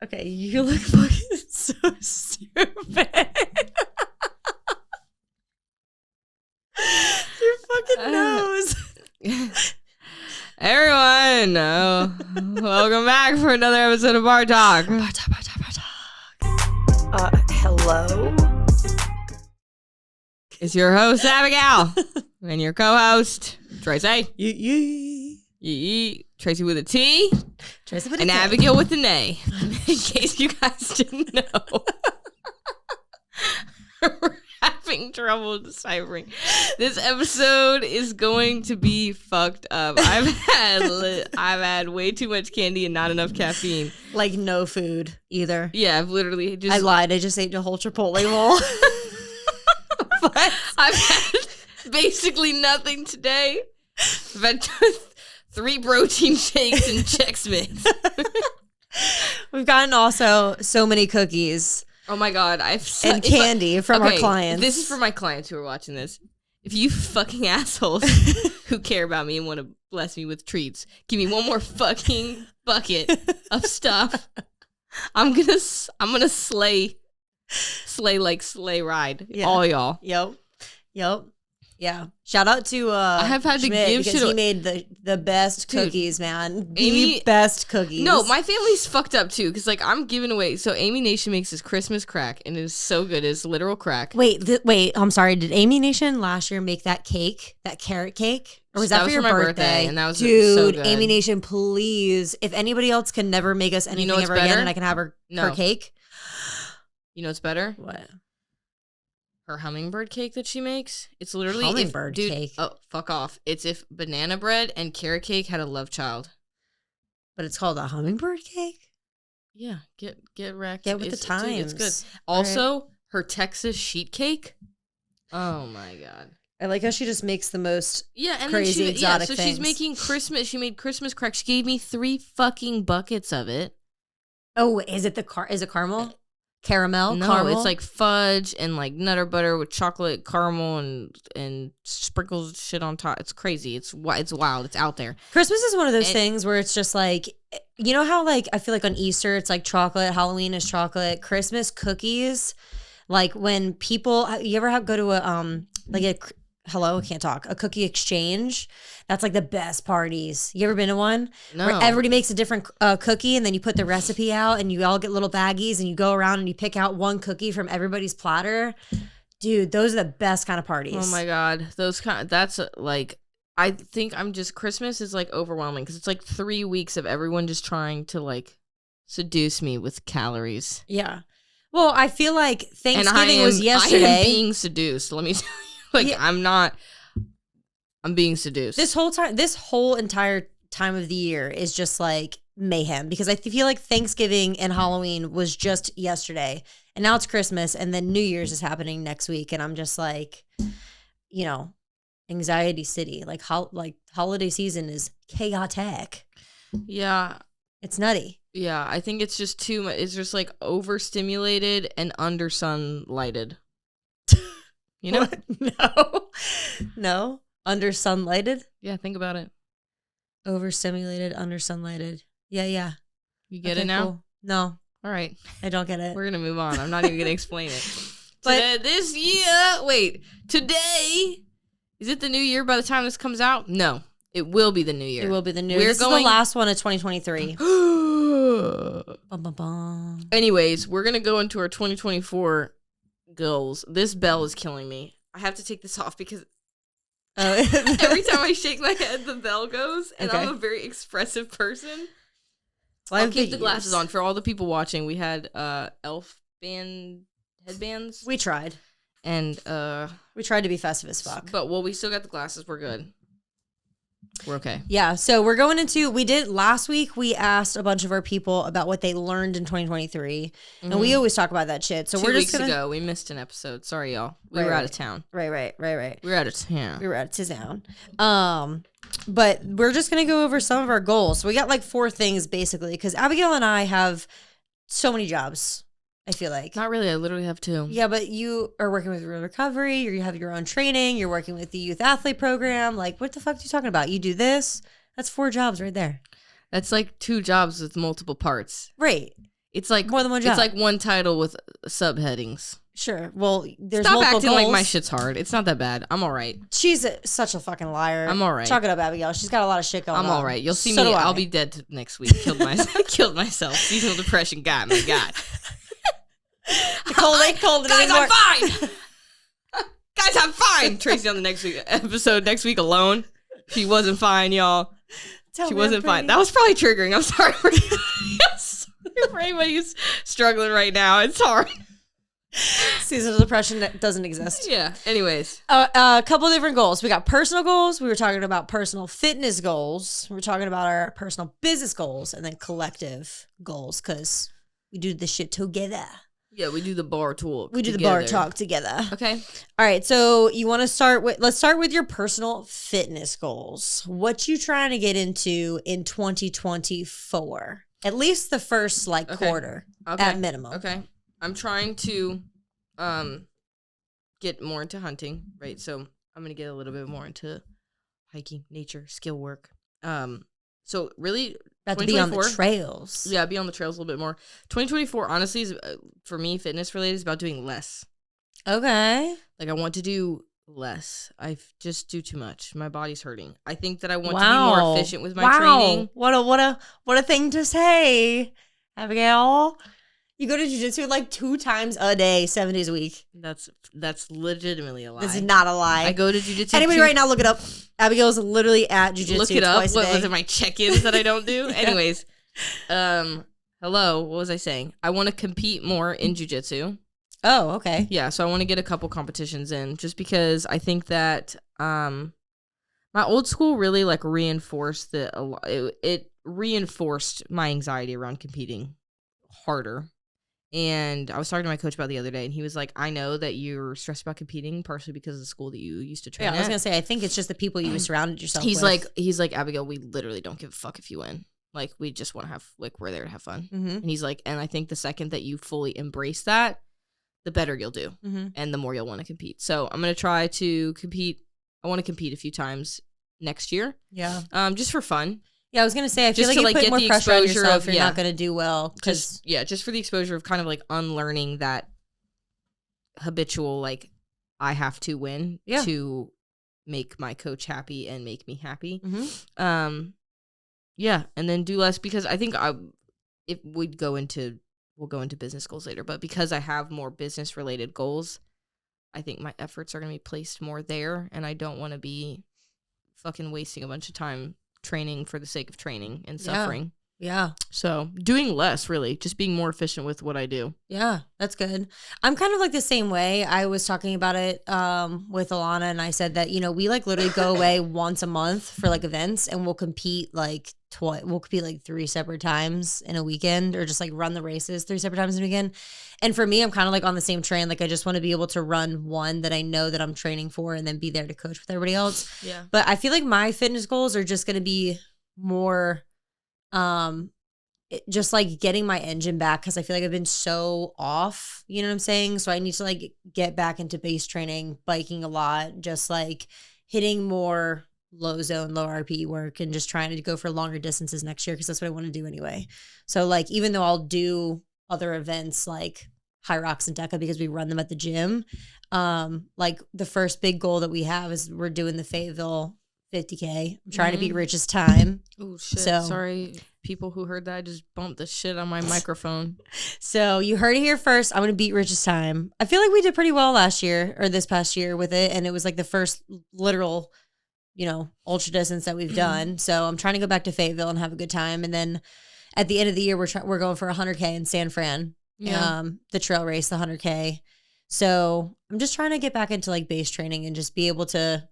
Okay, you look fucking so stupid. Your fucking nose. Everyone, welcome back for another episode of BarTalk. Hello? It's your host, Abigail, and your co-host, Tracy. Tracy with a T, Tracy with and a K. Abigail with an A, in case you guys didn't know. We're having trouble deciphering. This episode is going to be fucked up. I've had way too much candy and not enough caffeine. Like no food either. Yeah, I've literally just... I lied. I just ate a whole Chipotle bowl. But I've had basically nothing today. I've had 3 protein shakes and Chex Mix. We've gotten also so many cookies. Oh my god, and candy from our clients. This is for my clients who are watching this. If you fucking assholes who care about me and want to bless me with treats, give me one more fucking bucket of stuff. I'm gonna slay like sleigh ride. Yeah. All y'all. Yep. Yeah. Shout out to I have had Schmidt to give because he made the best cookies, man. The best cookies. No, my family's fucked up too because like I'm giving away. So Amy Nation makes this Christmas crack and it is so good. It's literal crack. Wait. I'm sorry. Did Amy Nation last year make that cake, that carrot cake? Or was that for your my birthday? And that was Dude, so good. Amy Nation, please. If anybody else can never make us anything ever again and I can have her cake. You know what's better? What? Her hummingbird cake that she makes. It's literally hummingbird cake. Oh, fuck off. It's if banana bread and carrot cake had a love child. But it's called a hummingbird cake? Yeah, get wrecked. Get with the times. Dude, it's good. Also, her Texas sheet cake. Oh my god. I like how she just makes the most and crazy exotic so things. She's making Christmas. She made Christmas crack. She gave me 3 fucking buckets of it. Oh, is it is it caramel? Caramel? No, caramel? It's like fudge and like Nutter Butter with chocolate caramel and sprinkles shit on top. It's crazy. It's wild. It's out there. Christmas is one of those things where it's just like, you know how like I feel like on Easter it's like chocolate, Halloween is chocolate, Christmas cookies. Like when people, you ever go to I can't talk. A cookie exchange. That's like the best parties. You ever been to one? No. Where everybody makes a different cookie and then you put the recipe out and you all get little baggies and you go around and you pick out one cookie from everybody's platter. Dude, those are the best kind of parties. Oh my God. I think Christmas is like overwhelming because it's like 3 weeks of everyone just trying to like seduce me with calories. Yeah. Well, I feel like Thanksgiving was yesterday. I am being seduced. Let me tell you. I'm being seduced. This whole entire time of the year is just like mayhem because I feel like Thanksgiving and Halloween was just yesterday and now it's Christmas and then New Year's is happening next week and I'm just like, anxiety city, like holiday season is chaotic. Yeah. It's nutty. Yeah. I think it's just too much. It's just like overstimulated and under sunlighted. You know? What? No. Under sunlighted? Yeah, think about it. Overstimulated, under sunlighted. Yeah. You get it now? Cool. No. All right. I don't get it. We're going to move on. I'm not even going to explain it. But today, is it the new year by the time this comes out? No. It will be the new year. It will be the new year. This is the last one of 2023. Bum, bum, bum. Anyways, we're going to go into our 2024 goals. This bell is killing me. I have to take this off because every time I shake my head, the bell goes, and I'm a very expressive person. I'll keep the glasses on. For all the people watching, we had elf band headbands. We tried. And we tried to be festive as fuck. But we still got the glasses. We're good. We're okay. Yeah, so we're going into, last week, we asked a bunch of our people about what they learned in 2023, and we always talk about that shit. So 2 weeks ago, we missed an episode. Sorry, y'all. We were out of town. Right. We were out of town. But we're just going to go over some of our goals. So we got like 4 things, basically, because Abigail and I have so many jobs. I feel like. Not really. I literally have 2. Yeah, but you are working with Real Recovery. You have your own training. You're working with the youth athlete program. Like, what the fuck are you talking about? You do this. That's 4 jobs right there. That's like 2 jobs with multiple parts. Right. It's like more than one job. It's like one title with subheadings. Sure. Well, there's Stop multiple acting goals. like my shit's hard. It's not that bad. I'm all right. She's such a fucking liar. I'm all right. Chalk it up, Abigail. She's got a lot of shit going on. I'm all right. You'll see So me. do I. I'll be dead next week. Killed myself. Seasonal depression got me. God. Cold Guys, I'm fine. Guys, I'm fine. Tracy on the next week episode next week alone. She wasn't fine, y'all. She wasn't fine. That was probably triggering. I'm sorry for anybody who's struggling right now. It's hard. Seasonal depression that doesn't exist. Yeah. Anyways. A couple of different goals. We got personal goals. We were talking about personal fitness goals. We were talking about our personal business goals and then collective goals because we do this shit together. Yeah, we do the bar talk. We do the bar talk together. Okay. All right. So you want to start with, let's start with your personal fitness goals. What you trying to get into in 2024? At least the first quarter at minimum. Okay. I'm trying to get more into hunting, right? So I'm going to get a little bit more into hiking, nature, skill work. So really about to be on the trails. Yeah, be on the trails a little bit more. 2024 honestly is for me fitness related is about doing less. Okay. Like I want to do less. I just do too much. My body's hurting. I think that I want to be more efficient with my training. What a thing to say, Abigail. You go to jiu-jitsu like 2 times a day, 7 days a week. That's legitimately a lie. This is not a lie. I go to jiu-jitsu. Anybody right now, look it up. Abigail's literally at jiu-jitsu. Look it up. Twice a day. What was it? My check-ins that I don't do. Yeah. Anyways, hello. What was I saying? I want to compete more in jiu-jitsu. Oh, okay. Yeah, so I want to get a couple competitions in, just because I think that my old school really like reinforced it reinforced my anxiety around competing harder. And I was talking to my coach about the other day, and he was like, I know that you're stressed about competing partially because of the school that you used to train at. I was going to say, I think it's just the people you surrounded yourself with. He's like, Abigail, we literally don't give a fuck if you win. Like, we just want to have, like, we're there to have fun. Mm-hmm. And he's like, and I think the second that you fully embrace that, the better you'll do. Mm-hmm. And the more you'll want to compete. So I'm going to try to compete. I want to compete a few times next year. Yeah. Just for fun. Yeah, I was gonna say I feel like you put more pressure on yourself if you're not gonna do well. Just for the exposure of kind of like unlearning that habitual like I have to win to make my coach happy and make me happy. Mm-hmm. And then do less because I think we'll go into business goals later, but because I have more business related goals, I think my efforts are gonna be placed more there, and I don't want to be fucking wasting a bunch of time training for the sake of training and suffering. Yeah. So doing less, really, just being more efficient with what I do. Yeah, that's good. I'm kind of like the same way. I was talking about it with Alana, and I said that, we like literally go away once a month for like events, and we'll compete like 3 separate times in a weekend, or just like run the races 3 separate times in a weekend. And for me, I'm kind of like on the same train. Like I just want to be able to run one that I know that I'm training for, and then be there to coach with everybody else. Yeah. But I feel like my fitness goals are just going to be more just like getting my engine back, because I feel like I've been so off, you know what I'm saying? So I need to like get back into base training, biking a lot, just like hitting more low zone, low RP work, and just trying to go for longer distances next year, because that's what I want to do anyway. So like even though I'll do other events like High Rocks and Deca because we run them at the gym, like the first big goal that we have is we're doing the Fayetteville 50K. I'm trying to beat Rich's time. Oh shit. So, sorry, people who heard that. I just bumped the shit on my microphone. So you heard it here first. I'm going to beat Rich's time. I feel like we did pretty well last year, or this past year, with it. And it was like the first literal, ultra distance that we've done. So I'm trying to go back to Fayetteville and have a good time. And then at the end of the year, we're going for 100K in San Fran. Yeah. The trail race, the 100K. So I'm just trying to get back into like base training and just be able to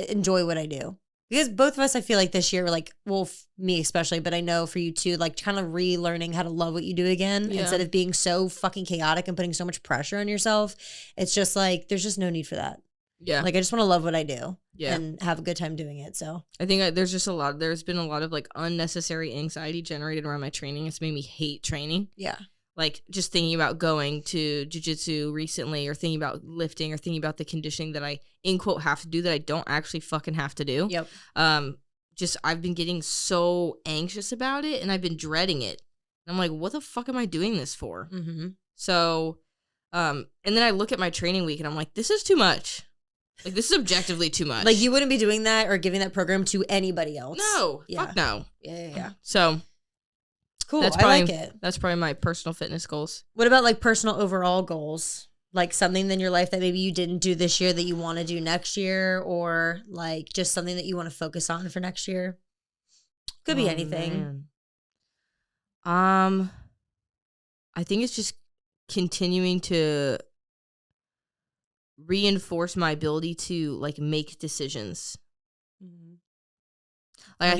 enjoy what I do, because both of us, I feel like this year, like, well, me especially, but I know for you too, like kind of relearning how to love what you do again, instead of being so fucking chaotic and putting so much pressure on yourself. It's just like, there's just no need for that. Yeah. Like I just want to love what I do and have a good time doing it. So I think there's been a lot of like unnecessary anxiety generated around my training. It's made me hate training. Yeah. Like just thinking about going to jiu-jitsu recently, or thinking about lifting, or thinking about the conditioning that I, in quote, have to do that I don't actually fucking have to do. Yep. I've been getting so anxious about it, and I've been dreading it. And I'm like, what the fuck am I doing this for? Mm-hmm. So, and then I look at my training week and I'm like, this is too much. Like, this is objectively too much. Like, you wouldn't be doing that or giving that program to anybody else. No. Yeah. Fuck no. Yeah. So, cool. That's I probably, like it. That's probably my personal fitness goals. What about like personal overall goals? Like something in your life that maybe you didn't do this year that you want to do next year, or like just something that you want to focus on for next year? Could be anything. Man. I think it's just continuing to reinforce my ability to like make decisions. Mm-hmm. Like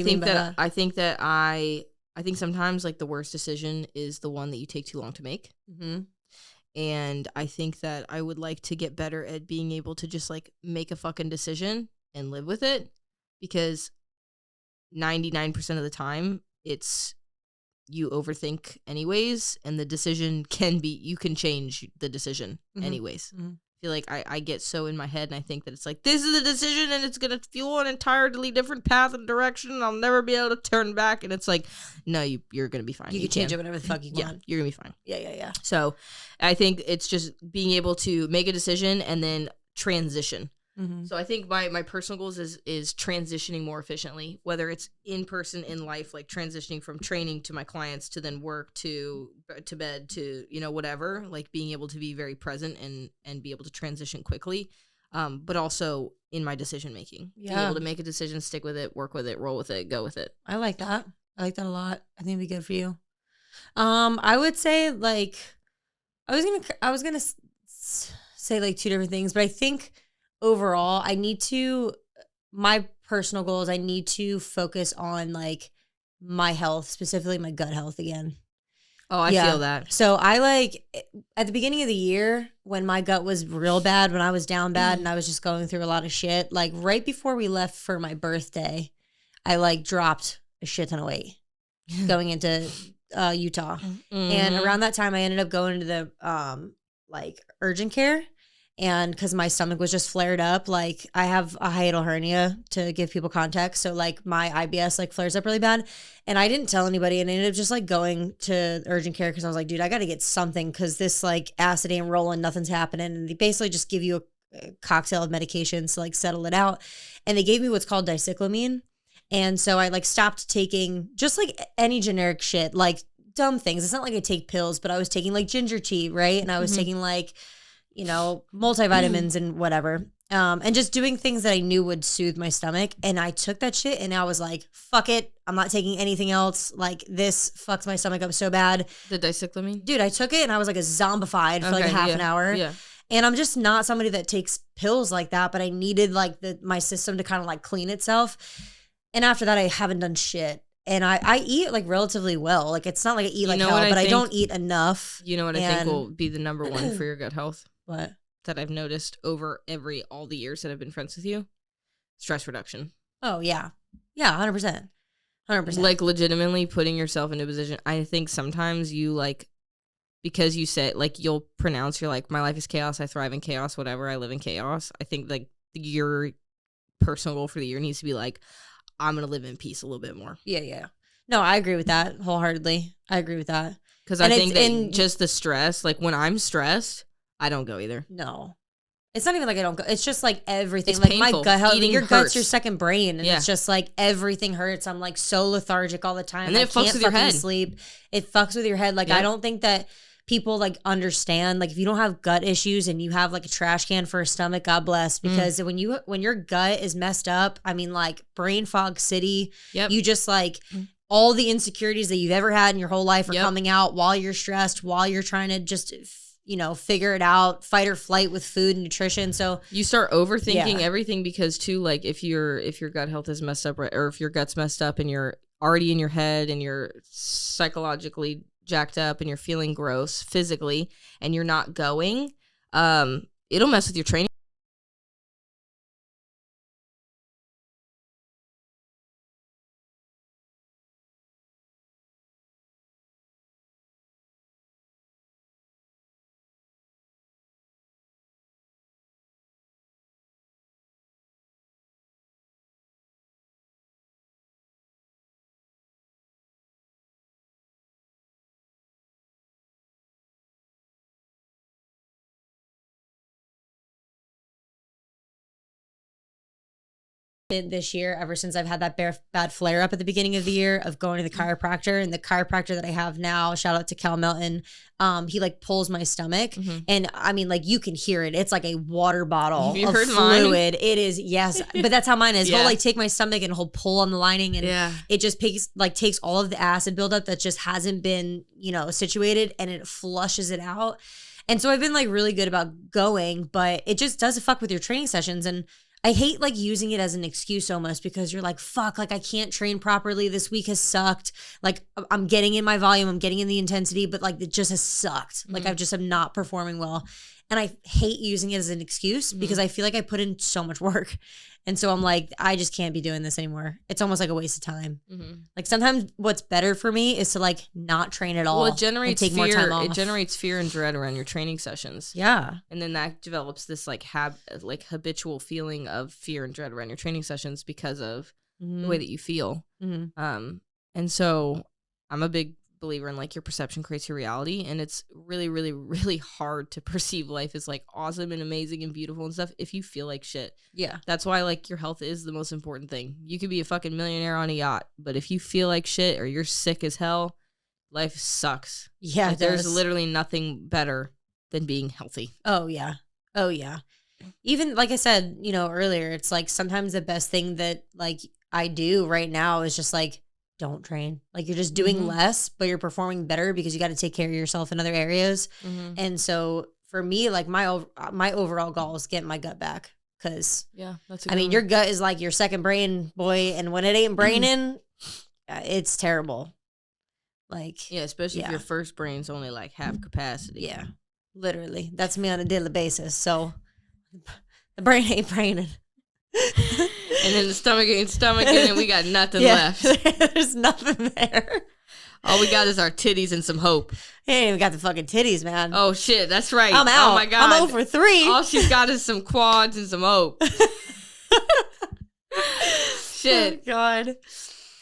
I think sometimes like the worst decision is the one that you take too long to make. Mm-hmm. And I think that I would like to get better at being able to just like make a fucking decision and live with it, because 99% of the time it's you overthink anyways, and the decision you can change the decision anyways. Mm-hmm. I feel like I get so in my head and I think that it's like, this is a decision and it's going to fuel an entirely different path and direction and I'll never be able to turn back. And it's like, no, you're going to be fine. You can change it whatever the fuck you want. Yeah, you're going to be fine. Yeah. So I think it's just being able to make a decision and then transition. Mm-hmm. So I think my personal goals is transitioning more efficiently, whether it's in person in life, like transitioning from training to my clients to then work to bed to, you know, whatever, like being able to be very present and be able to transition quickly, but also in my decision making, being able to make a decision, stick with it, work with it, roll with it, go with it. I like that. I like that a lot. I think it'd be good for you. I would say like I was gonna say like two different things, but I think overall my personal goals, I need to focus on like my health, specifically my gut health again. Oh, I feel that. So I like at the beginning of the year when my gut was real bad, when I was down bad and I was just going through a lot of shit, like right before we left for my birthday, I like dropped a shit ton of weight going into Utah. Mm-hmm. And around that time I ended up going to the like urgent care. And because my stomach was just flared up, like I have a hiatal hernia to give people context. So like my IBS like flares up really bad. And I didn't tell anybody and I ended up just like going to urgent care because I was like, dude, I got to get something because this like acid ain't rolling, nothing's happening. And they basically just give you a cocktail of medications to like settle it out. And they gave me what's called dicyclomine. And so I like stopped taking just like any generic shit, like dumb things. It's not like I take pills, but I was taking like ginger tea, right? And I was taking like, you know, multivitamins and whatever. And just doing things that I knew would soothe my stomach. And I took that shit and I was like, fuck it. I'm not taking anything else. Like this fucks my stomach up so bad. The dicyclomine? Dude, I took it and I was like a zombified for like half an hour. Yeah. And I'm just not somebody that takes pills like that, but I needed like my system to kind of like clean itself. And after that, I haven't done shit. And I eat like relatively well. Like it's not like I eat like hell, but I don't eat enough. You know what I think will be the number one for your gut health? What? That I've noticed over all the years that I've been friends with you? Stress reduction. Oh, yeah. Yeah, 100%. 100%. Like legitimately putting yourself into a position. I think sometimes you like, because you say like you'll pronounce, you're like, my life is chaos, I thrive in chaos, whatever, I live in chaos. I think like your personal goal for the year needs to be like, I'm going to live in peace a little bit more. Yeah. No, I agree with that wholeheartedly. I agree with that. Because I think that just the stress, like when I'm stressed, I don't go either. No. It's not even like I don't go. It's just like everything. It's like painful. My gut health. Eating your hurts. gut's your second brain. And it's just like everything hurts. I'm like so lethargic all the time. And then it fucks with your head. Sleep. It fucks with your head. Like I don't think that people like understand. Like if you don't have gut issues and you have like a trash can for a stomach, God bless. Because when your gut is messed up, I mean like brain fog city. Yep. You just like all the insecurities that you've ever had in your whole life are coming out while you're stressed, while you're trying to just figure it out, fight or flight with food and nutrition. So you start overthinking everything because too, like if your gut health is messed up, or if your gut's messed up and you're already in your head and you're psychologically jacked up and you're feeling gross physically and you're not going, it'll mess with your training. this year, ever since I've had that bad flare up at the beginning of the year of going to the chiropractor, and the chiropractor that I have now, shout out to Cal Melton, he like pulls my stomach, and I mean, like, you can hear it. It's like a water bottle of fluid. Mine? It is, yes, but that's how mine is. He'll like take my stomach and he'll pull on the lining, and it just takes all of the acid buildup that just hasn't been, situated, and it flushes it out. And so I've been like really good about going, but it just does fuck with your training sessions. And I hate like using it as an excuse almost, because you're like, fuck, like I can't train properly. This week has sucked. Like I'm getting in my volume, I'm getting in the intensity, but like it just has sucked. Like I just am not performing well. And I hate using it as an excuse because I feel like I put in so much work. And so I'm like, I just can't be doing this anymore. It's almost like a waste of time. Like sometimes what's better for me is to like not train at all. Well, it generates take fear. More time off. It generates fear and dread around your training sessions. Yeah. And then that develops this like habitual feeling of fear and dread around your training sessions because of the way that you feel. And so I'm a big believer in like your perception creates your reality, and it's really, really, really hard to perceive life as like awesome and amazing and beautiful and stuff if you feel like shit. Yeah, that's why like your health is the most important thing. You could be a fucking millionaire on a yacht, but if you feel like shit or you're sick as hell, life sucks. Yeah, like, there's literally nothing better than being healthy. Oh yeah. Even like I said, earlier, it's like sometimes the best thing that like I do right now is just like, don't train. Like you're just doing less, but you're performing better because you got to take care of yourself in other areas. And so for me, like my overall goal is getting my gut back, because I mean, your gut is like your second brain, boy, and when it ain't braining, it's terrible. Like especially if your first brain's only like half capacity. Yeah, literally, that's me on a daily basis. So the brain ain't braining. And then the stomach ain't stomaching, and we got nothing left. There's nothing there. All we got is our titties and some hope. He ain't even got the fucking titties, man. Oh, shit. That's right. I'm out. Oh, my God. I'm 0 for 3. All she's got is some quads and some hope. Shit. Oh, God.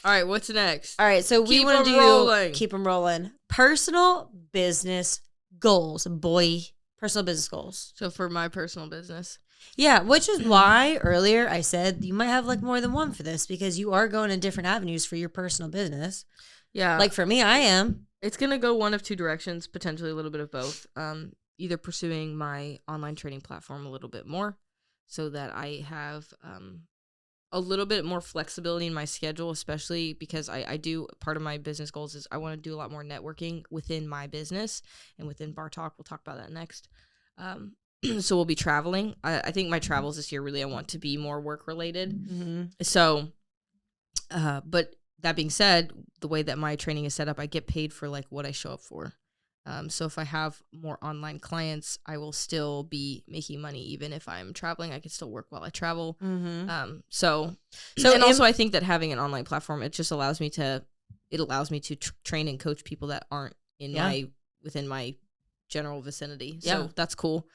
All right. What's next? All right. So we want to do keep them rolling. Personal business goals, boy. Personal business goals. So for my personal business. Yeah, which is why earlier I said you might have like more than one for this, because you are going in different avenues for your personal business. Yeah. Like for me, I am. It's going to go one of two directions, potentially a little bit of both. Either pursuing my online training platform a little bit more so that I have a little bit more flexibility in my schedule, especially because I do, part of my business goals is I want to do a lot more networking within my business and within BarTalk. We'll talk about that next. So we'll be traveling. I think my travels this year, really, I want to be more work related. So, but that being said, the way that my training is set up, I get paid for like what I show up for. So if I have more online clients, I will still be making money. Even if I'm traveling, I can still work while I travel. So also I think that having an online platform, it just allows me to, train and coach people that aren't within my general vicinity. So that's cool.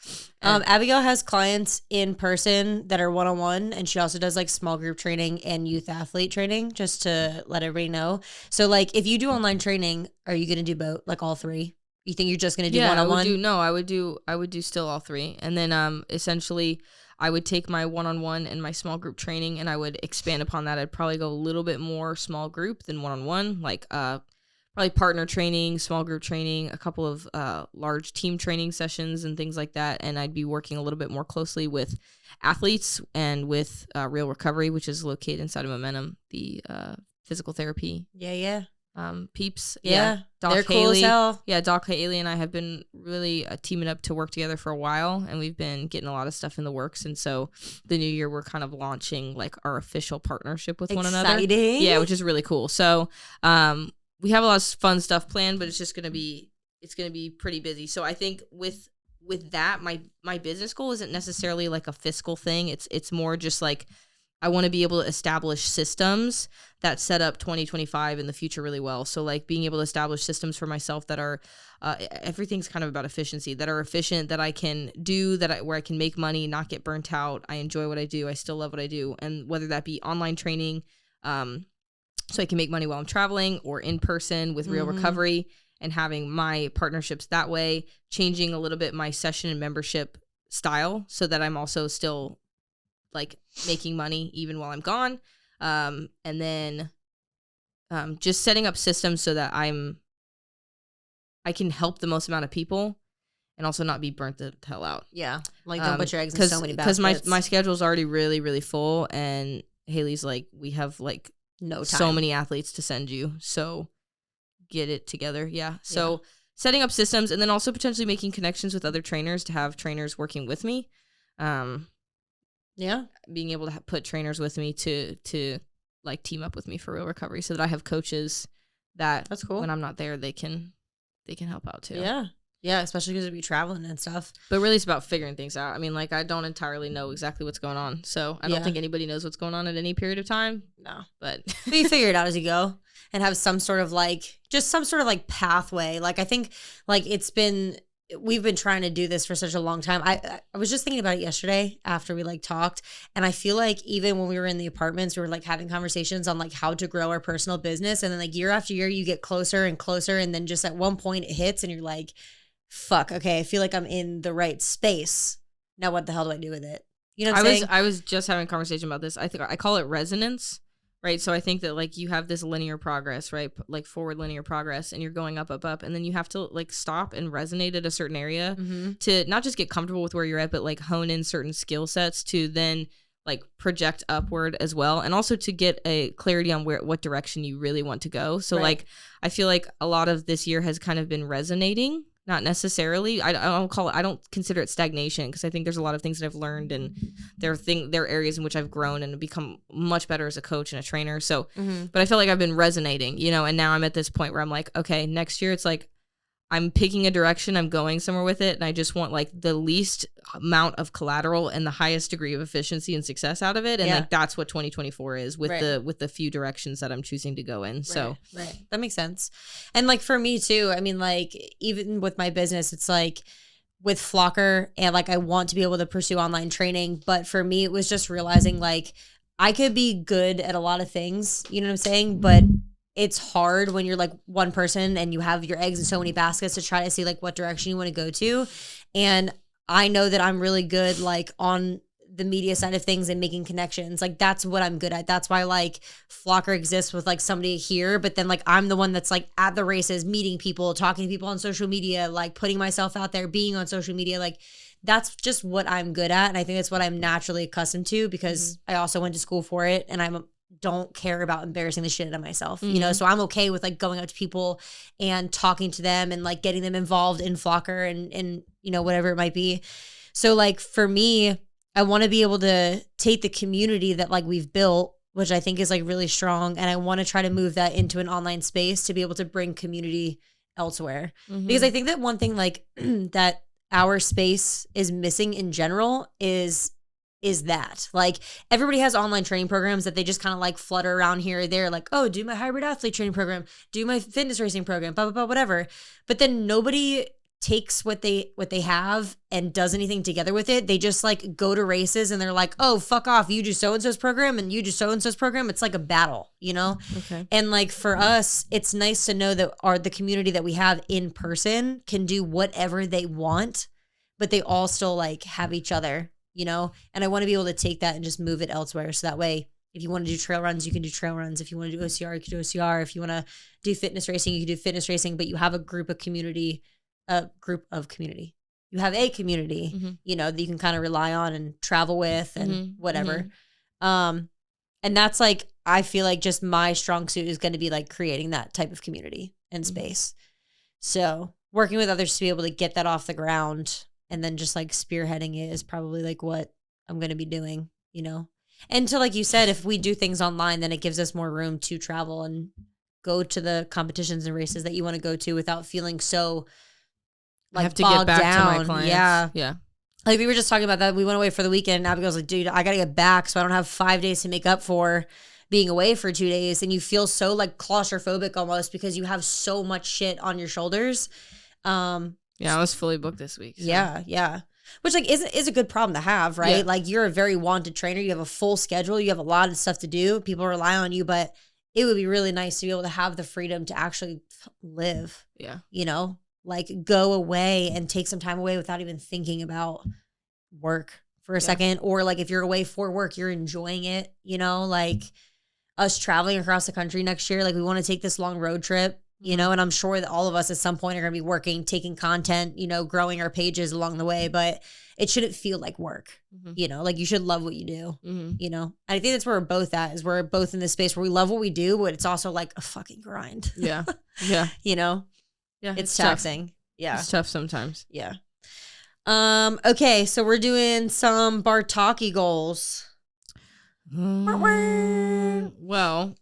Abigail has clients in person that are one-on-one, and she also does like small group training and youth athlete training, just to let everybody know. So like if you do online training, are you going to do both, like all three? You think you're just going to do one-on-one? I would do still all three. And then essentially I would take my one-on-one and my small group training, and I would expand upon that. I'd probably go a little bit more small group than one-on-one, like probably partner training, small group training, a couple of large team training sessions and things like that. And I'd be working a little bit more closely with athletes and with Real Recovery, which is located inside of Momentum, the physical therapy. Peeps. Doc they're Haley. Cool as hell. Yeah, Doc Haley and I have been really teaming up to work together for a while, and we've been getting a lot of stuff in the works. And so the new year, we're kind of launching like our official partnership with one another. Yeah, which is really cool. So, we have a lot of fun stuff planned, but it's going to be pretty busy. So I think with that, my business goal isn't necessarily like a fiscal thing. It's more just like I want to be able to establish systems that set up 2025 in the future really well. So like being able to establish systems for myself that are everything's kind of about efficiency, that are efficient, that I can do, where I can make money, not get burnt out. I enjoy what I do. I still love what I do. And whether that be online training, so I can make money while I'm traveling, or in person with Real Recovery, and having my partnerships that way, changing a little bit my session and membership style so that I'm also still like making money even while I'm gone. And then just setting up systems so that I can help the most amount of people and also not be burnt the hell out. Yeah. Like, don't put your eggs in so many baskets. Because my schedule's already really, really full, and Haley's like, we have like no time. So many athletes to send you, so get it together. Yeah. So setting up systems, and then also potentially making connections with other trainers to have trainers working with me. Being able to put trainers with me to like team up with me for real recovery, so that I have coaches that's cool. When I'm not there, they can help out too. Yeah, especially because we'll be traveling and stuff. But really, it's about figuring things out. I mean, like, I don't entirely know exactly what's going on. So I don't think anybody knows what's going on at any period of time. No. But you figure it out as you go and have some sort of like, just some sort of like pathway. Like, I think like we've been trying to do this for such a long time. I was just thinking about it yesterday after we like talked. And I feel like even when we were in the apartments, we were like having conversations on like how to grow our personal business. And then like year after year, you get closer and closer. And then just at one point it hits and you're like, fuck, okay, I feel like I'm in the right space. Now what the hell do I do with it? You know what I'm saying? I was just having a conversation about this. I think I call it resonance, right? So I think that like you have this linear progress, right? Like forward linear progress, and you're going up, up, up. And then you have to like stop and resonate at a certain area to not just get comfortable with where you're at, but like hone in certain skill sets to then like project upward as well. And also to get a clarity on what direction you really want to go. So like, I feel like a lot of this year has kind of been resonating. Not necessarily. I don't consider it stagnation, because I think there's a lot of things that I've learned, and there are areas in which I've grown and become much better as a coach and a trainer. So, but I feel like I've been resonating, and now I'm at this point where I'm like, okay, next year it's like I'm picking a direction, I'm going somewhere with it, and I just want like the least amount of collateral and the highest degree of efficiency and success out of it. And like that's what 2024 is with the few directions that I'm choosing to go in. So that makes sense. And like for me too, I mean, like even with my business, it's like with Flocker, and like I want to be able to pursue online training, but for me it was just realizing like I could be good at a lot of things, you know what I'm saying? But it's hard when you're like one person and you have your eggs in so many baskets to try to see like what direction you want to go to. And I know that I'm really good like on the media side of things and making connections. Like that's what I'm good at. That's why like Flocker exists with like somebody here, but then like I'm the one that's like at the races, meeting people, talking to people on social media, like putting myself out there, being on social media. Like that's just what I'm good at. And I think that's what I'm naturally accustomed to, because I also went to school for it, and don't care about embarrassing the shit out of myself, so I'm okay with like going up to people and talking to them and like getting them involved in Flocker and whatever it might be. So like for me, I want to be able to take the community that like we've built, which I think is like really strong, and I want to try to move that into an online space to be able to bring community elsewhere. Because I think that one thing like that our space is missing in general is that like everybody has online training programs that they just kind of like flutter around here or there, like, oh, do my hybrid athlete training program, do my fitness racing program, blah, blah, blah, whatever. But then nobody takes what they have and does anything together with it. They just like go to races and they're like, oh, fuck off, you do so-and-so's program and you do so-and-so's program. It's like a battle, Okay. And like for us, it's nice to know that the community that we have in person can do whatever they want, but they all still like have each other. And I want to be able to take that and just move it elsewhere. So that way, if you want to do trail runs, you can do trail runs. If you want to do OCR, you can do OCR. If you want to do fitness racing, you can do fitness racing, but you have a group of community. You have a community, that you can kind of rely on and travel with and whatever. And that's like, I feel like just my strong suit is going to be like creating that type of community and space. So working with others to be able to get that off the ground and then just like spearheading it is probably like what I'm going to be doing, And so like you said, if we do things online, then it gives us more room to travel and go to the competitions and races that you want to go to without feeling so like I have to get back down. To my clients. Yeah. Like we were just talking about that. We went away for the weekend and Abigail's like, dude, I got to get back so I don't have 5 days to make up for being away for 2 days. And you feel so like claustrophobic almost because you have so much shit on your shoulders. Yeah, I was fully booked this week. So. Yeah. Which like is a good problem to have, right? Yeah. Like you're a very wanted trainer. You have a full schedule. You have a lot of stuff to do. People rely on you, but it would be really nice to be able to have the freedom to actually live. Yeah. Like go away and take some time away without even thinking about work for a second, or like if you're away for work, you're enjoying it, you know, like us traveling across the country next year, like we want to take this long road trip, you know, and I'm sure that all of us at some point are going to be working, taking content, you know, growing our pages along the way, but it shouldn't feel like work, you know, like you should love what you do, you know, and I think that's where we're both at, is we're both in this space where we love what we do, but it's also like a fucking grind. Yeah. You know, it's taxing. Tough. Yeah. It's tough sometimes. Yeah. Okay. So we're doing some BarTalky goals. Well,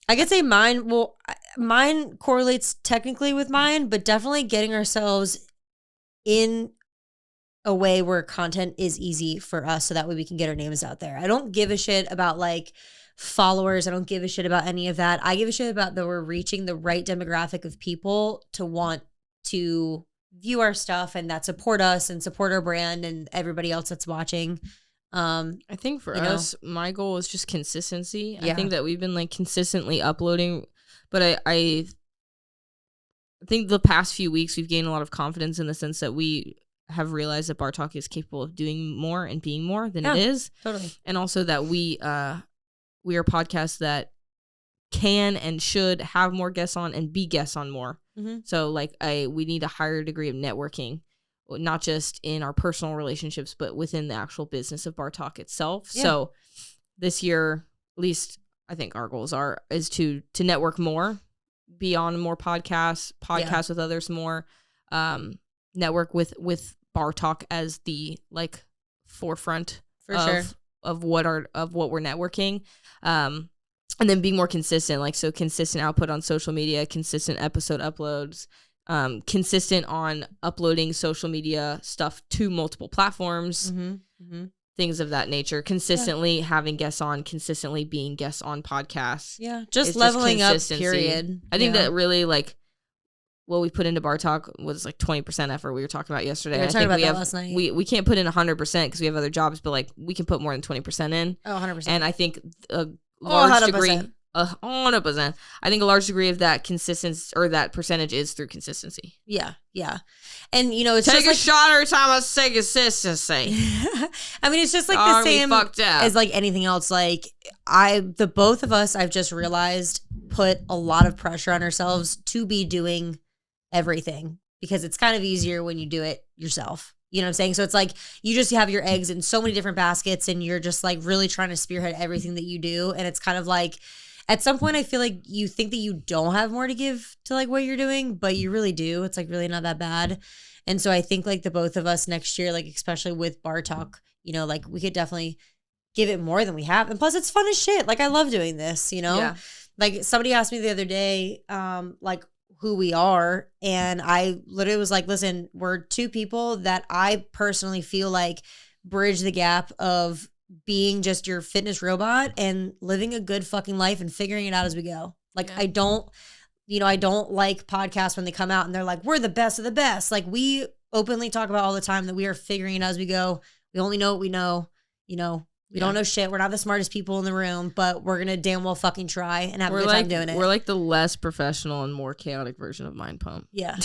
I could say mine correlates technically with mine, but definitely getting ourselves in a way where content is easy for us so that way we can get our names out there. I don't give a shit about like followers. I don't give a shit about any of that. I give a shit about that we're reaching the right demographic of people to want to view our stuff and that support us and support our brand and everybody else that's watching. I think for us, my goal is just consistency. I think that we've been like consistently uploading, but I think the past few weeks we've gained a lot of confidence in the sense that we have realized that BarTalk is capable of doing more and being more than it is. Totally. And also that we are podcasts that can and should have more guests on and be guests on more. So like we need a higher degree of networking, not just in our personal relationships, but within the actual business of BarTalk itself. Yeah. So this year, at least I think our goals is to network more, be on more podcasts with others more, network with BarTalk as the like forefront of what we're networking. And then being more consistent, like so consistent output on social media, consistent episode uploads, consistent on uploading social media stuff to multiple platforms, things of that nature, consistently having guests on, consistently being guests on podcasts. Yeah, just leveling up, period. I think that really like what we put into BarTalk was like 20% effort we were talking about yesterday. I think last night. We can't put in 100% because we have other jobs, but like we can put more than 20% in. Oh, 100%. And I think a large degree, 100%. I think a large degree of that consistency or that percentage is through consistency. Yeah. And you know, it's take just a shot every time I say consistency. I mean, it's just like the same as like anything else. Like the both of us, I've just realized, put a lot of pressure on ourselves to be doing everything because it's kind of easier when you do it yourself. You know what I'm saying? So it's like you just have your eggs in so many different baskets and you're just like really trying to spearhead everything that you do. And it's kind of like at some point I feel like you think that you don't have more to give to like what you're doing, but you really do. It's like really not that bad. And so I think like the both of us next year, like especially with BarTalk, you know, like we could definitely give it more than we have. And plus it's fun as shit. Like I love doing this, you know? Yeah. Like somebody asked me the other day, like who we are. And I literally was like, listen, we're two people that I personally feel like bridge the gap of being just your fitness robot and living a good fucking life and figuring it out as we go. Like I don't like podcasts when they come out and they're like, we're the best of the best. Like we openly talk about all the time that we are figuring it out as we go. We only know what we know, you know. We don't know shit. We're not the smartest people in the room, but we're going to damn well fucking try and have a good time doing it. We're like the less professional and more chaotic version of Mind Pump. Yeah.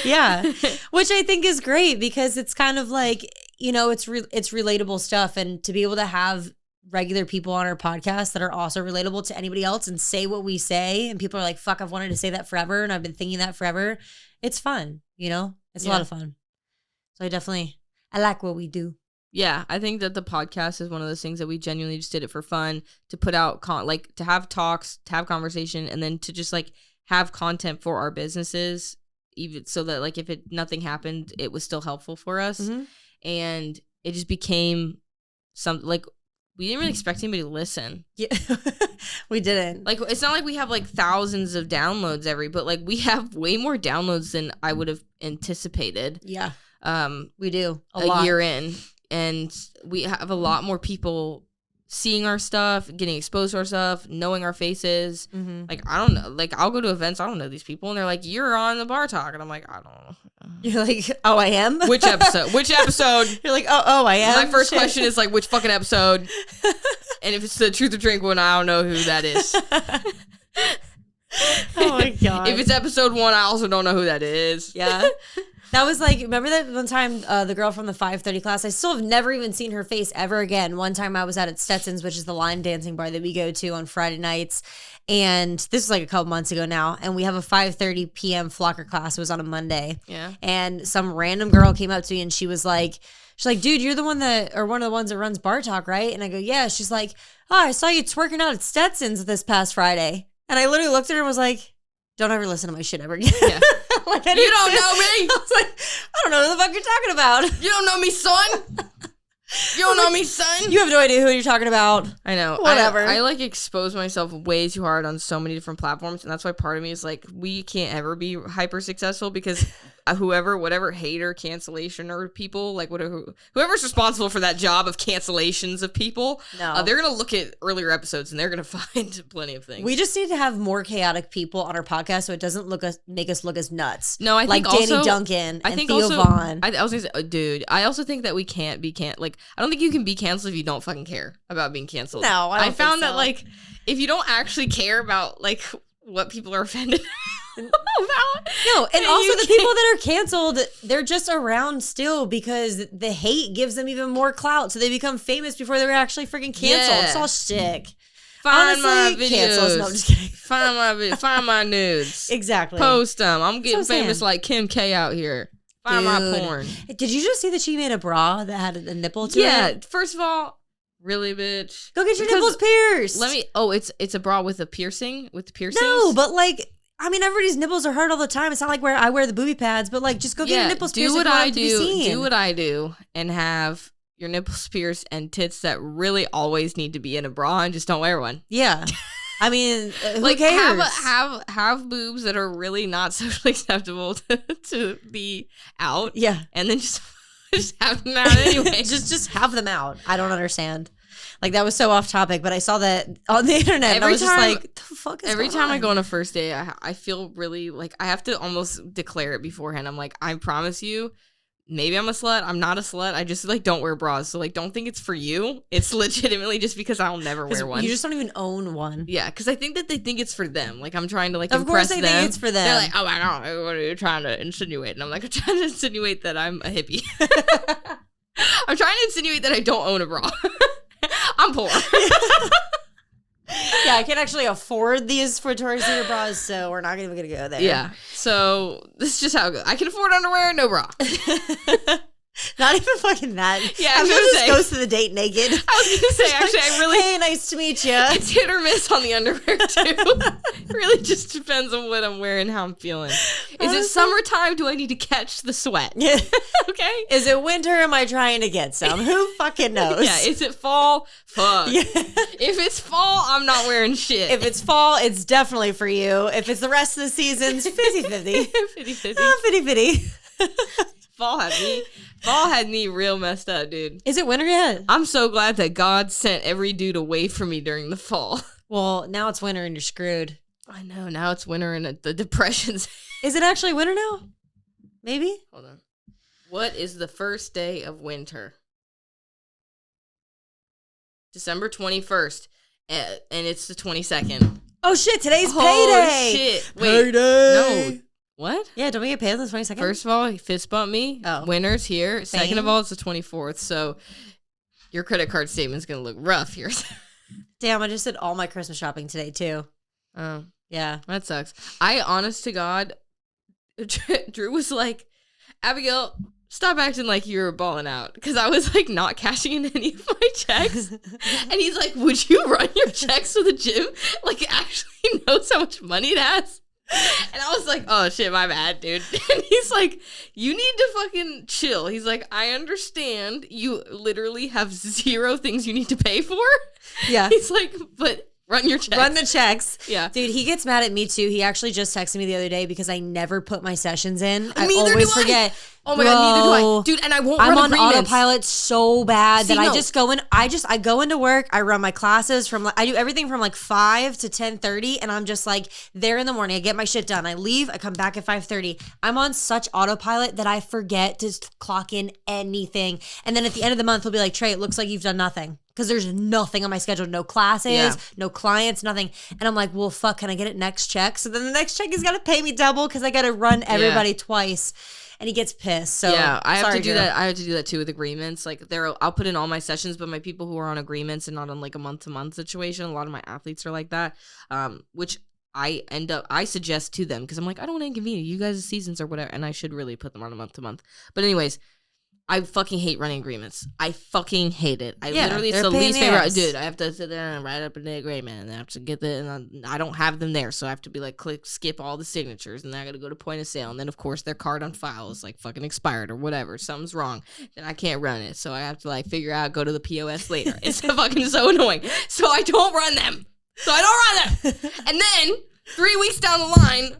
Yeah. Which I think is great because it's kind of like, you know, it's relatable stuff. And to be able to have regular people on our podcast that are also relatable to anybody else and say what we say. And people are like, fuck, I've wanted to say that forever. And I've been thinking that forever. It's fun, you know? It's a lot of fun. So I like what we do. Yeah, I think that the podcast is one of those things that we genuinely just did it for fun, to put out, like to have talks, to have conversation, and then to just like have content for our businesses, even so that like if nothing happened, it was still helpful for us. And it just became something like we didn't really expect anybody to listen. Yeah, we didn't. Like it's not like we have like thousands of downloads but like we have way more downloads than I would have anticipated. Yeah, we do a year in. And we have a lot more people seeing our stuff, getting exposed to our stuff, knowing our faces. Like, I don't know. Like, I'll go to events. I don't know these people. And they're like, you're on the BarTalk. And I'm like, I don't know. You're like, oh, I am? Which episode? Which episode? You're like, oh, I am? My first question is, like, which fucking episode? And if it's the Truth or Drink one, I don't know who that is. Oh my God. If it's episode 1, I also don't know who that is. Yeah. That was like, remember that one time the girl from the 5:30 class? I still have never even seen her face ever again. One time I was out at Stetson's, which is the line dancing bar that we go to on Friday nights. And this was like a couple months ago now. And we have a 5:30 p.m. flocker class. It was on a Monday. Yeah. And some random girl came up to me and she's like, dude, you're the one that, or one of the ones that runs BarTalk, right? And I go, yeah. She's like, oh, I saw you twerking out at Stetson's this past Friday. And I literally looked at her and was like, don't ever listen to my shit ever again. Yeah. Like, you don't know me. I was like, I don't know who the fuck you're talking about. You don't know me, son. You don't know me, son. You have no idea who you're talking about. I know. Whatever. I like expose myself way too hard on so many different platforms, and that's why part of me is like, we can't ever be hyper successful because whatever hater cancellation or people, like whoever's responsible for that job of cancellations of people, they're gonna look at earlier episodes and they're gonna find plenty of things. We just need to have more chaotic people on our podcast so it doesn't make us look as nuts. No, I think like Danny also, Duncan and Theo also, Vaughn. I was gonna say, dude, I also think that we can't be like, I don't think you can be canceled if you don't fucking care about being canceled. No, I found so. that like if you don't actually care about like what people are offended about. No, and also the people that are canceled, they're just around still because the hate gives them even more clout, so they become famous before they're actually freaking canceled. Yeah. It's all shtick. Find my Honestly, videos. cancel us. No, I'm just kidding. Find my nudes. Exactly. Post them. I'm getting So famous like Kim K out here. Find my porn. Did you just see that she made a bra that had a nipple to it? Yeah. First of all, really, bitch. Go get your nipples pierced. It's a bra with a piercing with the piercings. No, but like, I mean, everybody's nipples are hard all the time. It's not like I wear the booby pads, but like, just go get your nipples pierced. Do what I do, and have your nipples pierced and tits that really always need to be in a bra, and just don't wear one. Yeah. I mean, who like cares? have boobs that are really not socially acceptable to be out. Yeah, and then just have them out anyway. just have them out. I don't understand. Like, that was so off topic, but I saw that on the internet. And I was just like, the fuck is every going time on? I go on a first date, I feel really like I have to almost declare it beforehand. I'm like, I promise you, maybe I'm a slut. I'm not a slut. I just like don't wear bras. So like, don't think it's for you. It's legitimately just because I'll never wear one. You just don't even own one. Yeah, because I think that they think it's for them. Like, I'm trying to like of impress course they them. think it's for them. They're like, oh my god, what are you trying to insinuate? And I'm like, I'm trying to insinuate that I'm a hippie. I'm trying to insinuate that I don't own a bra. I'm poor. Yeah, I can't actually afford these Victoria's Secret bras, so we're not even gonna go there. Yeah. So this is just how it goes. I can afford underwear, no bra. Not even fucking that. Yeah, I'm gonna just goes to the date naked. I was gonna say, actually, I really. Hey, nice to meet you. It's hit or miss on the underwear too. It really just depends on what I'm wearing, how I'm feeling. Is it summertime? Do I need to catch the sweat? Yeah. Okay. Is it winter? Am I trying to get some? Who fucking knows? Yeah. Is it fall? Fuck. Yeah. If it's fall, I'm not wearing shit. If it's fall, it's definitely for you. If it's the rest of the seasons, 50-50. 50-50. Oh, 50-50. Fall had me real messed up, dude. Is it winter yet? I'm so glad that God sent every dude away from me during the fall. Well, now it's winter and you're screwed. I know. Now it's winter and the depression's. Is it actually winter now? Maybe? Hold on. What is the first day of winter? December 21st. And it's the 22nd. Oh, shit. Today's payday. Oh, shit. Wait. Payday. No. What? Yeah, don't we get paid on the 22nd? First of all, he fist bumped me. Oh. Winter's here. Second Bang. of all, it's the 24th. So your credit card statement's going to look rough here. Damn, I just did all my Christmas shopping today, too. Oh. Yeah. That sucks. Honest to God, Drew was like, Abigail, stop acting like you were balling out. Because I was like not cashing in any of my checks. And he's like, would you run your checks to the gym? Like, it actually knows how much money it has. And I was like, oh shit, my bad, dude. And he's like, you need to fucking chill. He's like, I understand you literally have 0 things you need to pay for. Yeah. He's like, but run your checks. Run the checks. Yeah. Dude, he gets mad at me too. He actually just texted me the other day because I never put my sessions in. I Neither always do I. forget. Oh my God, neither do I. Dude, and I won't I'm run on agreements. autopilot so bad that no. I just go in. I go into work. I run my classes from. I do everything from like 5 to 10:30, and I'm just like there in the morning. I get my shit done. I leave. I come back at 5:30. I'm on such autopilot that I forget to clock in anything. And then at the end of the month, he'll be like, Trey, it looks like you've done nothing. because there's nothing on my schedule, no classes, Yeah. no clients, nothing. And I'm like, well, fuck, can I get it next check? So then the next check is got to pay me double because I got to run everybody twice. And he gets pissed. So yeah, I have sorry, to do Drew. that. I have to do that too with agreements. Like I'll put in all my sessions, but my people who are on agreements and not on like a month-to-month situation, a lot of my athletes are like that, which I suggest to them because I'm like, I don't want to inconvenience you guys' seasons or whatever, and I should really put them on a month-to-month. But anyways, I fucking hate running agreements. I fucking hate it. Literally, it's the least favorite. Dude, I have to sit there and write up an agreement, and I have to get and I don't have them there, so I have to be like, skip all the signatures, and then I got to go to point of sale, and then of course their card on file is like fucking expired or whatever. Something's wrong, then I can't run it, so I have to like figure out go to the POS later. It's fucking so annoying. So I don't run them. And then 3 weeks down the line,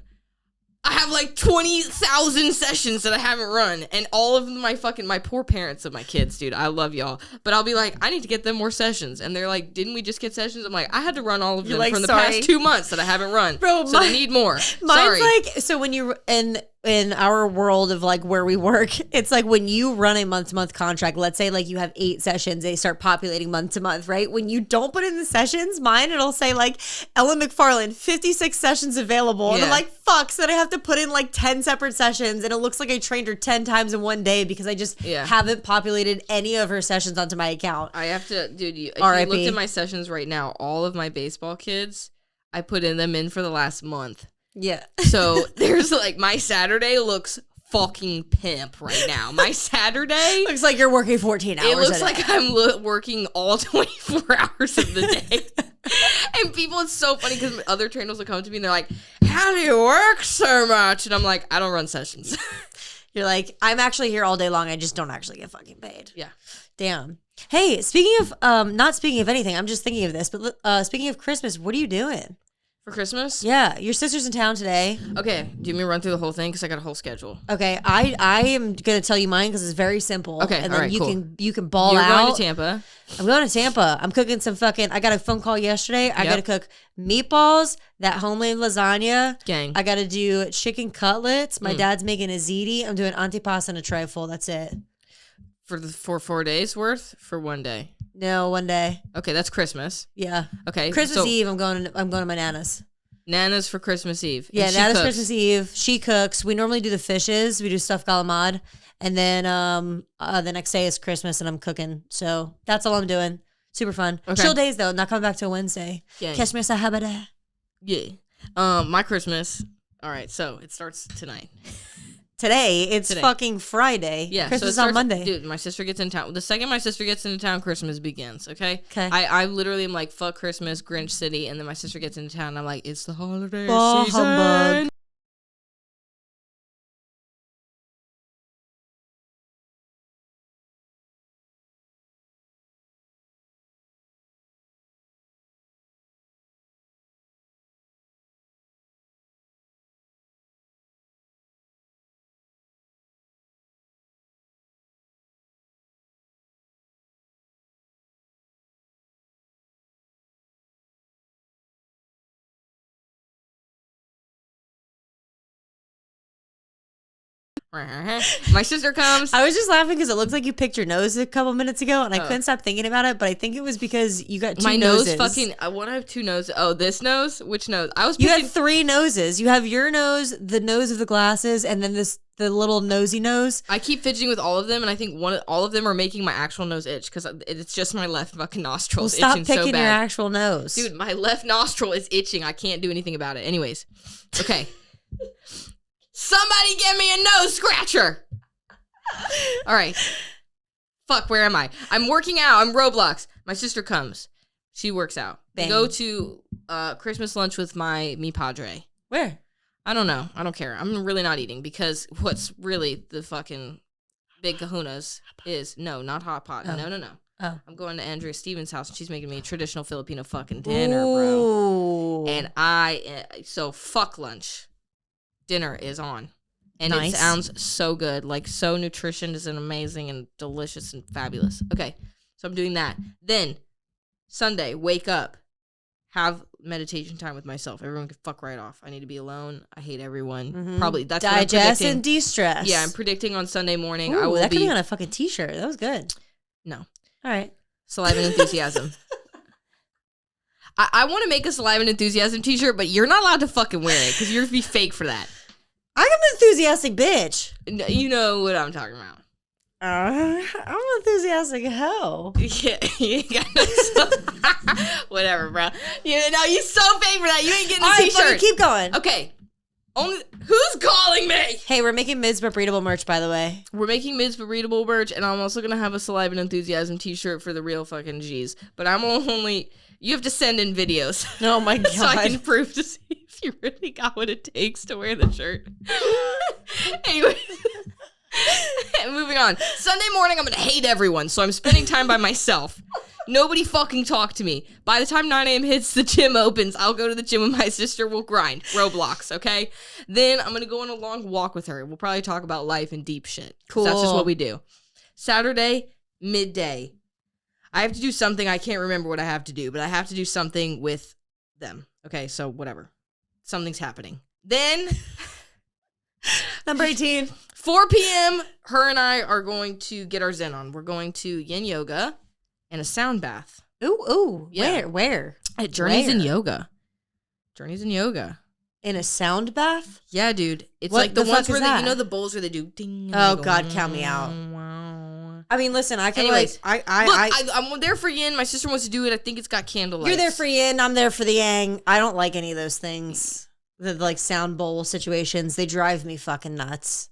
I have like 20,000 sessions that I haven't run, and all of my poor parents of my kids, dude, I love y'all, but I'll be like, I need to get them more sessions, and they're like, didn't we just get sessions? I'm like, I had to run all of them from the past 2 months that I haven't run, so they need more. Mine's like, so when you in our world of like where we work, it's like when you run a month-to-month contract, let's say like you have 8 sessions, they start populating month-to-month, right? When you don't put in the sessions, mine, it'll say like Ellen McFarland, 56 sessions available. And I'm like, fuck, so then I have to put in like 10 separate sessions, and it looks like I trained her 10 times in one day because I just haven't populated any of her sessions onto my account. I have to, dude, if you looked at my sessions right now, all of my baseball kids, I put them in for the last month. Yeah. So there's like, my Saturday looks fucking pimp right now. My Saturday looks like you're working 14 hours. It looks like I'm working all 24 hours of the day. And people, it's so funny because other trainers will come to me and they're like, how do you work so much? And I'm like, I don't run sessions. You're like, I'm actually here all day long. I just don't actually get fucking paid. Yeah. Damn. Hey, speaking of, not speaking of anything, I'm just thinking of this, but speaking of Christmas, what are you doing? For Christmas? Yeah, your sister's in town today. Okay, do you want me to run through the whole thing? Because I got a whole schedule. Okay, I am going to tell you mine because it's very simple. Okay, and all then right, you cool. you can ball You're out. going to Tampa. I'm going to Tampa. I'm cooking some I got a phone call yesterday. I got to cook meatballs, that homemade lasagna. Gang. I got to do chicken cutlets. My dad's making a ziti. I'm doing antipasto and a trifle. That's it. For 4 days worth? For 1 day? No, 1 day. Okay, that's Christmas. Yeah. Okay. Christmas Eve, I'm going to my Nana's. Nana's for Christmas Eve. Yeah, Nana's Christmas Eve. She cooks. We normally do the fishes. We do stuffed galamad. And then the next day is Christmas and I'm cooking. So that's all I'm doing. Super fun. Okay. Chill days though. Not coming back till Wednesday. Gang. Catch me a sahabada. Yeah. My Christmas. All right, so it starts tonight. Today, it's fucking Friday. Yeah, Christmas so on Monday. Dude, my sister gets in town. The second my sister gets into town, Christmas begins, okay? Okay. I literally am like, fuck Christmas, Grinch City, and then my sister gets into town, and I'm like, it's the holiday Oh, season. humbug. My sister comes. I was just laughing because it looked like you picked your nose a couple minutes ago, and I couldn't stop thinking about it. But I think it was because you got two noses. Nose fucking. I want to have 2 noses. Oh, this nose? Which nose? You had 3 noses. You have your nose, the nose of the glasses, and then the little nosy nose. I keep fidgeting with all of them, and I think all of them are making my actual nose itch because it's just my left fucking nostril. Well, stop itching so picking bad. your actual nose, Dude, my left nostril is itching. I can't do anything about it. Anyways, okay. Somebody give me a nose scratcher. All right. Fuck, where am I? I'm working out. I'm Roblox. My sister comes. She works out. Bang. We go to Christmas lunch with me padre. Where? I don't know. I don't care. I'm really not eating because what's really the fucking big kahunas is not hot pot. Oh. No. Oh. I'm going to Andrea Stevens' house and she's making me a traditional Filipino fucking dinner, bro. And so fuck lunch. Dinner is on. And nice. It sounds so good. Like, so nutritious and amazing and delicious and fabulous. Okay, so I'm doing that. Then, Sunday, wake up. Have meditation time with myself. Everyone can fuck right off. I need to be alone. I hate everyone. Mm-hmm. Probably. That's what I'm digest predicting. and de-stress. Yeah, I'm predicting on Sunday morning. Ooh, I will that be... could be on a fucking t-shirt. That was good. No. All right. Saliva and enthusiasm. I want to make a Saliva and enthusiasm t-shirt, but you're not allowed to fucking wear it because you're gonna be fake for that. I'm an enthusiastic bitch. You know what I'm talking about. I'm an enthusiastic hoe. Yeah, you ain't got no whatever, bro. You so fake for that. You ain't getting a t-shirt. Fucking keep going. Okay. Who's calling me? Hey, we're making Mids but Readable merch, by the way. We're making Mids but Readable merch, and I'm also gonna have a Saliva and Enthusiasm t-shirt for the real fucking G's. But I'm only. You have to send in videos. Oh my god. So I can prove to see if you really got what it takes to wear the shirt. Anyway. Moving on. Sunday morning, I'm going to hate everyone, so I'm spending time by myself. Nobody fucking talk to me. By the time 9 a.m. hits, the gym opens. I'll go to the gym with my sister. We'll grind. Roblox, okay? Then I'm going to go on a long walk with her. We'll probably talk about life and deep shit. Cool. That's just what we do. Saturday, midday. I have to do something. I can't remember what I have to do, but I have to do something with them. Okay, so whatever. Something's happening. Then... Number 18. 4 p.m., her and I are going to get our zen on. We're going to yin yoga and a sound bath. Ooh. Yeah. Where? At Journeys in Yoga. Journeys in Yoga. In a sound bath? Yeah, dude. It's what like the ones where that? you know the bowls where they do ding. Oh, go, God, count me out. Wow. I mean, listen, I can Anyways, I'm I'm there for yin. My sister wants to do it. I think it's got candlelight. You're there for yin. I'm there for the yang. I don't like any of those things. The like sound bowl situations. They drive me fucking nuts.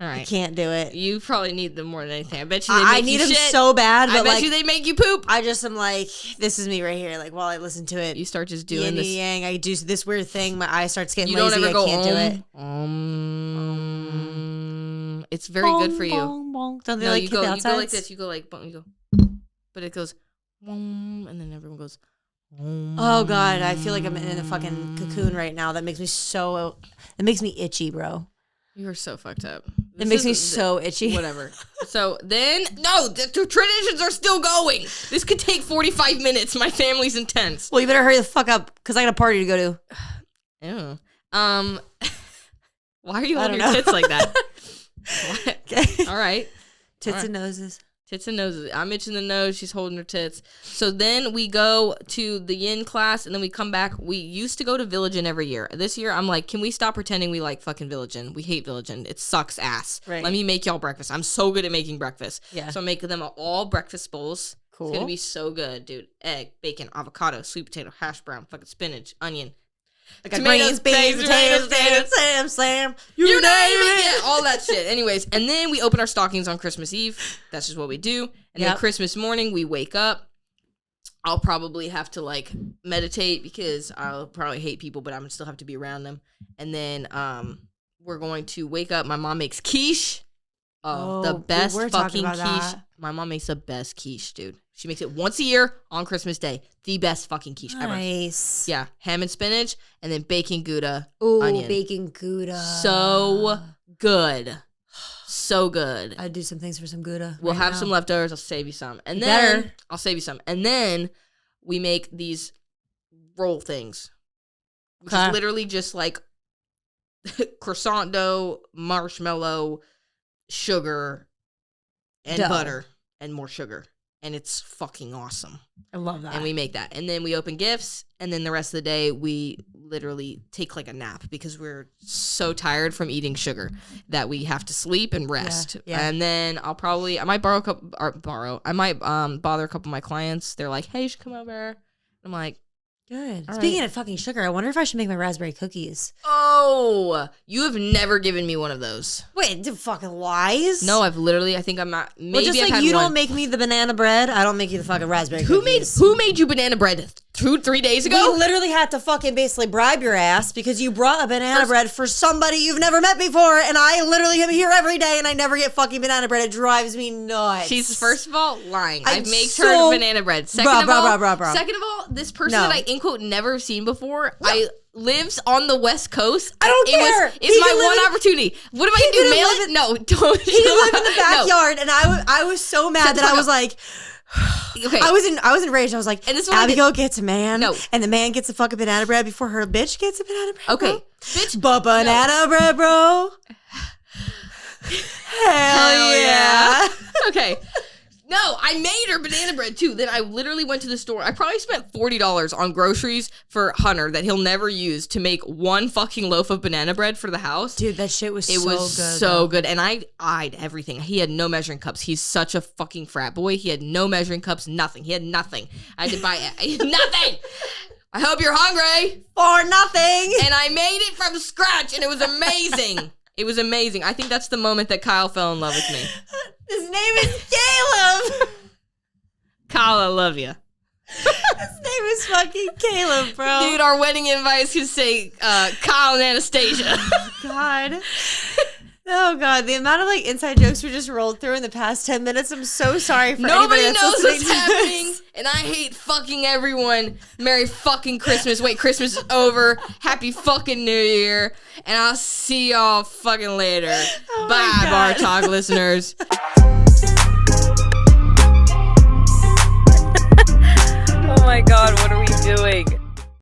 All right. I can't do it. You probably need them more than anything. I bet you they make I need them shit. so bad, but I bet like, you they make you poop. I just am like, this is me right here. Like while I listen to it, You start just doing yin this. yang. I do this weird thing. My eye starts getting You don't lazy. ever go I can't do it. It's very good for you. Bong, bong. Don't they No, like you kick go the like outsides? this. You go like, you go, but it goes, and then everyone goes. Oh God, I feel like I'm in a fucking cocoon right now. That makes me so. It makes me itchy, bro. You are so fucked up. It makes me so itchy. Whatever. So then, no, the traditions are still going. This could take 45 minutes. My family's intense. Well, you better hurry the fuck up because I got a party to go to. Ew. Why are you I on don't your know. tits like that? Okay. All right. Tits All right. and noses. Tits and noses. I'm itching the nose. She's holding her tits. So then we go to the yin class, and then we come back. We used to go to Village Inn every year. This year, I'm like, can we stop pretending we like fucking Village Inn? We hate Village Inn. It sucks ass. Right. Let me make y'all breakfast. I'm so good at making breakfast. Yeah. So I'm making them all breakfast bowls. Cool. It's going to be so good, dude. Egg, bacon, avocado, sweet potato, hash brown, fucking spinach, onion. I got Tomatoes, greens, beans, potatoes, potatoes, slam. You name it. Yeah, all that shit. Anyways, and then we open our stockings on Christmas Eve. That's just what we do. And then Christmas morning, we wake up. I'll probably have to like meditate because I'll probably hate people, but I'm gonna still have to be around them. And then we're going to wake up. My mom makes quiche. The best fucking quiche. That. My mom makes the best quiche, dude. She makes it once a year on Christmas Day. The best fucking quiche ever. Nice. Yeah, ham and spinach, and then bacon Gouda. Ooh, onion. bacon Gouda. So good. So good. I'd do some things for some Gouda. We'll have some leftovers. I'll save you some. And then I'll save you some. And then we make these roll things. Which is literally just like croissant dough, marshmallow, sugar, and butter, and more sugar. And it's fucking awesome. I love that. And we make that. And then we open gifts. And then the rest of the day, we literally take like a nap because we're so tired from eating sugar that we have to sleep and rest. Yeah. And then I might bother a couple of my clients. They're like, hey, you should come over. I'm like, good. All Speaking right. of fucking sugar, I wonder if I should make my raspberry cookies. oh, you have never given me one of those. Wait, the fucking lies? No, I think I'm not. Maybe Well, just I've like had you one. don't make me the banana bread, I don't make you the fucking raspberry Who cookies. made you banana bread 3 days ago? We literally had to fucking basically bribe your ass because you brought a banana bread for somebody you've never met before, and I literally am here every day and I never get fucking banana bread. It drives me nuts. She's first of all lying. I'm I've made so- her banana bread. Second of all, this person No. that I in quote never seen before, I lives on the West Coast. I don't care. It's my one opportunity. What am I gonna do? Mail it? No, don't. He lived in the backyard, and I was so mad that I was like, Okay. I was enraged. I was like, And this is what I Abigail gets a man, No. and the man gets a fucking banana bread before her bitch gets a banana bread. Okay, bro. bitch. But banana bread, bro. Hell yeah. Okay. No, I made her banana bread too. Then I literally went to the store. I probably spent $40 on groceries for Hunter that he'll never use to make one fucking loaf of banana bread for the house. Dude, that shit was so good. And I eyed everything. He had no measuring cups. He's such a fucking frat boy. He had no measuring cups, nothing. He had nothing. I had to buy nothing. I hope you're hungry. For nothing. And I made it from scratch, and it was amazing. It was amazing. I think that's the moment that Kyle fell in love with me. His name is Caleb. Kyle, I love you. His name is fucking Caleb, bro. Dude, our wedding invites could say Kyle and Anastasia. God. Oh, God. The amount of, like, inside jokes we just rolled through in the past 10 minutes. I'm so sorry for Nobody anybody that's knows listening what's to happening, this. and I hate fucking everyone. Merry fucking Christmas. Wait, Christmas is over. Happy fucking New Year. And I'll see y'all fucking later. Oh Bye, BarTalk listeners. Oh my God, what are we doing?